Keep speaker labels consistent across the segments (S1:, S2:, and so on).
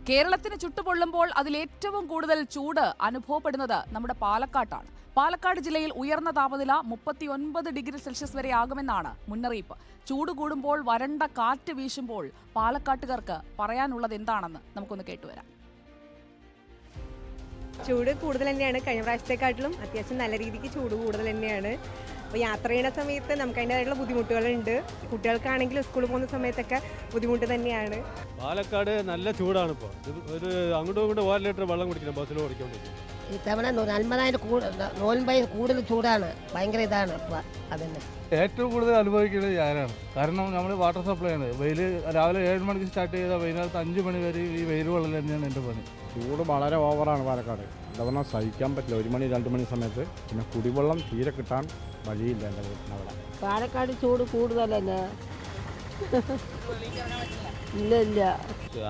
S1: കേരളത്തിന് ചുട്ടുപൊള്ളുമ്പോൾ അതിലേറ്റവും കൂടുതൽ ചൂട് അനുഭവപ്പെടുന്നത് നമ്മുടെ പാലക്കാട്ടാണ്. പാലക്കാട് ജില്ലയിൽ ഉയർന്ന താപനില 39 ഡിഗ്രി സെൽഷ്യസ് വരെ ആകുമെന്നാണ് മുന്നറിയിപ്പ്. ചൂട് കൂടുമ്പോൾ വരണ്ട കാറ്റ് വീശുമ്പോൾ പാലക്കാട്ടുകാർക്ക് പറയാനുള്ളത് എന്താണെന്ന് നമുക്കൊന്ന് കേട്ടുവരാം.
S2: ചൂട് കൂടുതൽ തന്നെയാണ്. കഴിഞ്ഞ പ്രാവശ്യത്തെക്കാട്ടിലും അത്യാവശ്യം നല്ല രീതിക്ക് ചൂട് കൂടുതൽ തന്നെയാണ്. അപ്പോൾ യാത്ര ചെയ്യുന്ന സമയത്ത് നമുക്ക് അതിൻ്റെതായിട്ടുള്ള ബുദ്ധിമുട്ടുകളുണ്ട്. കുട്ടികൾക്കാണെങ്കിൽ സ്കൂളിൽ പോകുന്ന സമയത്തൊക്കെ ബുദ്ധിമുട്ട് തന്നെയാണ്.
S3: പാലക്കാട് നല്ല ചൂടാണ്. ഇപ്പോൾ ഒരു അങ്ങോട്ടും ഇങ്ങോട്ടും 1 ലിറ്റർ വെള്ളം കുടിക്കണം ബസ്സിൽ ഓടിക്കൊണ്ടിരിക്കും.
S4: ഇത്തവണ 40,000 കൂടുതൽ ചൂടാണ്. ഭയങ്കര ഇതാണ്. അതന്നെ
S5: ഏറ്റവും കൂടുതൽ അനുഭവിക്കുന്നത് ഞാനാണ്. കാരണം നമ്മൾ വാട്ടർ സപ്ലൈ ആണ്. വെയിൽ രാവിലെ 7 മണിക്ക് സ്റ്റാർട്ട് ചെയ്താൽ വൈകുന്നേരത്ത് 5 മണി വരെ ഈ വെയിൽ വെള്ളം തന്നെയാണ് എൻ്റെ പണി.
S6: ചൂട് വളരെ ഓവറാണ് പാലക്കാട്. എന്താ പറഞ്ഞാൽ സഹിക്കാൻ പറ്റില്ല. 1 മണി 2 മണി സമയത്ത് പിന്നെ കുടിവെള്ളം തീരെ കിട്ടാൻ വഴിയില്ല എൻ്റെ വീട്ടിനവിടെ.
S4: പാലക്കാട് ചൂട് കൂടുതലല്ലേ? ഇല്ല.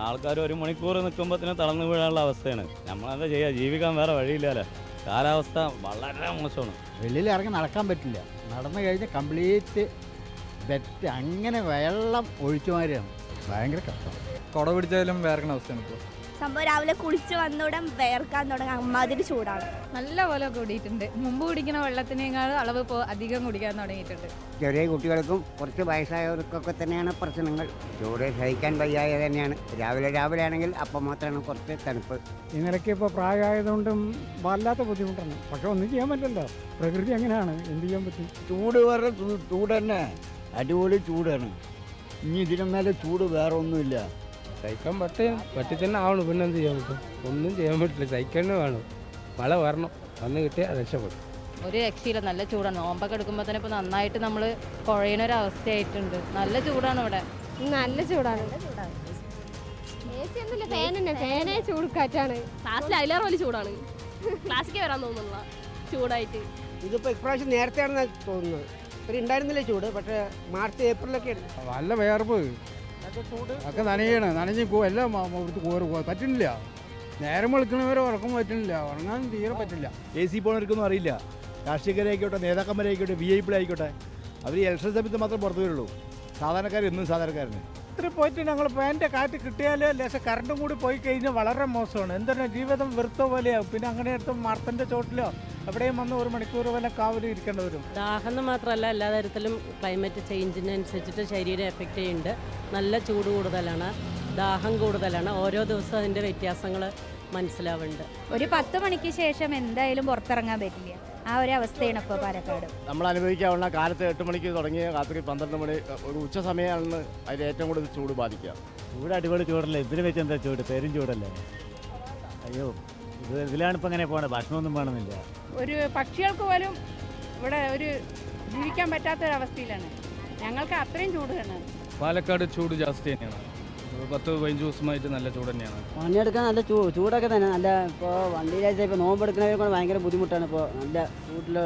S7: ആൾക്കാർ 1 മണിക്കൂർ നിൽക്കുമ്പോൾ തന്നെ തളർന്നു വീഴാനുള്ള അവസ്ഥയാണ്. നമ്മളെന്താ ചെയ്യുക? ജീവിക്കാൻ വേറെ വഴിയില്ലല്ലോ. കാലാവസ്ഥ വളരെ മോശമാണ്.
S8: വെളിയിൽ ഇറങ്ങി നടക്കാൻ പറ്റില്ല. നടന്നു കഴിഞ്ഞാൽ കംപ്ലീറ്റ് ബെറ്റ് അങ്ങനെ വെള്ളം ഒഴിച്ചുമാരിയാണ്. ഭയങ്കര കഷ്ടം.
S5: കുട പിടിച്ചാലും വേർക്കണ അവസ്ഥയാണ് ഇപ്പോൾ.
S9: സംഭവം രാവിലെ കുളിച്ച് വന്നോടെ വേർക്കാൻ തുടങ്ങി. അമ്മാതിരി ചൂടാണ്.
S10: നല്ല പോലെ കൂടിയിട്ടുണ്ട്. മുമ്പ് കുടിക്കുന്ന വെള്ളത്തിനേക്കാൾ അളവ് ഇപ്പോൾ അധികം കുടിക്കാൻ തുടങ്ങിയിട്ടുണ്ട്.
S11: ചെറിയ കുട്ടികൾക്കും കുറച്ച് വയസ്സായവർക്കൊക്കെ തന്നെയാണ് പ്രശ്നങ്ങൾ. ചൂട് സഹിക്കാൻ വയ്യായ തന്നെയാണ്. രാവിലെ ആണെങ്കിൽ അപ്പം മാത്രമാണ് കുറച്ച് തണുപ്പ്.
S12: ഇങ്ങനെയൊക്കെ ഇപ്പോൾ പ്രായമായതുകൊണ്ടും വല്ലാത്ത ബുദ്ധിമുട്ടാണ്. പക്ഷെ ഒന്നും ചെയ്യാൻ പറ്റില്ലല്ലോ, പ്രകൃതി അങ്ങനെയാണ്. എന്ത് ചെയ്യാൻ പറ്റും?
S8: ചൂട് വേറെ ചൂട് തന്നെ, അടിപൊളി ചൂടാണ്. ഇനി ഇതിനും മേലെ ചൂട് വേറെ ഒന്നുമില്ല.
S3: സഹിക്കാൻ പറ്റി തന്നെ ആവണം. പിന്നെ എന്ത് ചെയ്യാൻ പറ്റും? ഒന്നും ചെയ്യാൻ പറ്റില്ല. സഹിക്കാൻ വേണം. മഴ വരണം. വന്ന് കിട്ടിയാൽ രക്ഷപ്പെടും.
S10: ഒരു രക്ഷയില്ല. നല്ല ചൂടാണ്. നോമ്പൊക്കെ എടുക്കുമ്പോൾ തന്നെ ഇപ്പോൾ നന്നായിട്ട് നമ്മൾ കുഴയുന്നൊരവസ്ഥയായിട്ടുണ്ട്. നല്ല ചൂടാണ് ഇവിടെ.
S2: നല്ല ചൂടാണ്. ഫാനെ ചൂട് കാറ്റാണ്.
S9: ക്ലാസ്സിൽ അതിലേറെ വലിയ ചൂടാണ്. ക്ലാസ്സിലേക്ക് വരാൻ തോന്നുന്നില്ല ചൂടായിട്ട്.
S2: ഇതിപ്പോൾ ഇപ്രാവശ്യം നേരത്തെയാണെന്ന് തോന്നുന്നത്. ഒരു ഉണ്ടായിരുന്നില്ല ചൂട്. പക്ഷേ മാർച്ച് ഏപ്രിലൊക്കെ
S5: നല്ല വേർപ്പ് ഒക്കെ നനഞ്ഞ് എല്ലാം പറ്റുന്നില്ല. നേരം വെളുക്കണവരെ ഉറക്കം പറ്റുന്നില്ല. ഉറങ്ങാൻ തീരെ പറ്റില്ല.
S6: AC പോണവർക്കൊന്നും അറിയില്ല. രാഷ്ട്രീയക്കാരായിക്കോട്ടെ, നേതാക്കന്മാരായിക്കോട്ടെ, VIP ആയിക്കോട്ടെ, അവർ ഇലക്ഷൻ സമയത്ത് മാത്രം പുറത്തു വരുള്ളൂ. സാധാരണക്കാർ എന്നും സാധാരണക്കാരന്
S12: ഇത്ര പോയിട്ട് ഞങ്ങൾ ഫാനിൻ്റെ കാറ്റ് കിട്ടിയാലോ ലേശം കറണ്ടും കൂടി പോയി കഴിഞ്ഞാൽ വളരെ മോശമാണ്. എന്താണ് ജീവിതം വെറുത്ത പോലെയാവും. പിന്നെ അങ്ങനെ എടുത്ത് മരത്തിൻ്റെ ചോട്ടിലോ എവിടെയും വന്ന് 1 മണിക്കൂർ വല്ല കാവലും ഇരിക്കേണ്ടി വരും.
S10: ദാഹം മാത്രമല്ല, എല്ലാ തരത്തിലും ക്ലൈമറ്റ് ചേഞ്ചിനനുസരിച്ചിട്ട് ശരീരം എഫക്റ്റ് ചെയ്യുന്നുണ്ട്. നല്ല ചൂട് കൂടുതലാണ്, ദാഹം കൂടുതലാണ്. ഓരോ ദിവസവും അതിൻ്റെ വ്യത്യാസങ്ങൾ മനസ്സിലാവുന്നുണ്ട്.
S9: ഒരു 10 മണിക്ക് ശേഷം എന്തായാലും പുറത്തിറങ്ങാൻ പറ്റില്ല. ആ ഒരു അവസ്ഥയാണ് ഇപ്പോൾ പാലക്കാട്.
S6: നമ്മൾ അനുഭവിക്കാവുന്ന കാലത്ത് 8 മണിക്ക് തുടങ്ങിയ രാത്രി 12 മണി ഒരു ഉച്ച സമയമാണ് അതിൽ ഏറ്റവും കൂടുതൽ ചൂട് ബാധിക്കുക.
S8: ചൂട് അടിപൊളി ചൂടല്ലേ. ഇതിന് വെച്ച് എന്താ ചൂട്? പേരും ചൂടല്ലേ. അയ്യോ, ഇതിലാണ് ഇപ്പം എങ്ങനെ പോകണേ? ഭക്ഷണമൊന്നും വേണമെന്നില്ല.
S10: ഒരു പക്ഷികൾക്ക് പോലും ഇവിടെ ഒരു ജീവിക്കാൻ പറ്റാത്തൊരവസ്ഥയിലാണ്. ഞങ്ങൾക്ക് അത്രയും ചൂട് തന്നെ.
S5: പാലക്കാട് ചൂട് ജാസ്തി തന്നെയാണ്. 10-15 ദിവസമായിട്ട് നല്ല ചൂട് തന്നെയാണ്.
S4: പണിയെടുക്കാൻ നല്ല ചൂടൊക്കെ തന്നെ. നല്ല ഇപ്പോൾ വണ്ടിയിലാഴ്ച ഇപ്പോൾ നോമ്പെടുക്കുന്നവരെ കൊണ്ട് ഭയങ്കര ബുദ്ധിമുട്ടാണ്. ഇപ്പോൾ നല്ല ചൂട്ടിൽ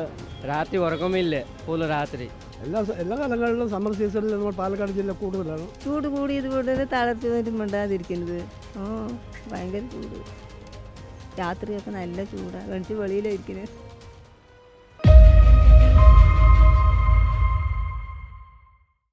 S3: രാത്രി ഉറക്കമില്ലേ? പോലും രാത്രി
S12: എല്ലാ കാലങ്ങളിലും സമ്മർ സീസണിൽ നമ്മൾ പാലക്കാട് ജില്ല കൂടുതലാണ്.
S4: ചൂട് കൂടിയത് കൊണ്ട് തളർത്തി മിണ്ടാതിരിക്കുന്നത്. ഭയങ്കര ചൂട്. രാത്രിയൊക്കെ നല്ല ചൂടാണ്. വെളിയിലായിരിക്കുന്നത്.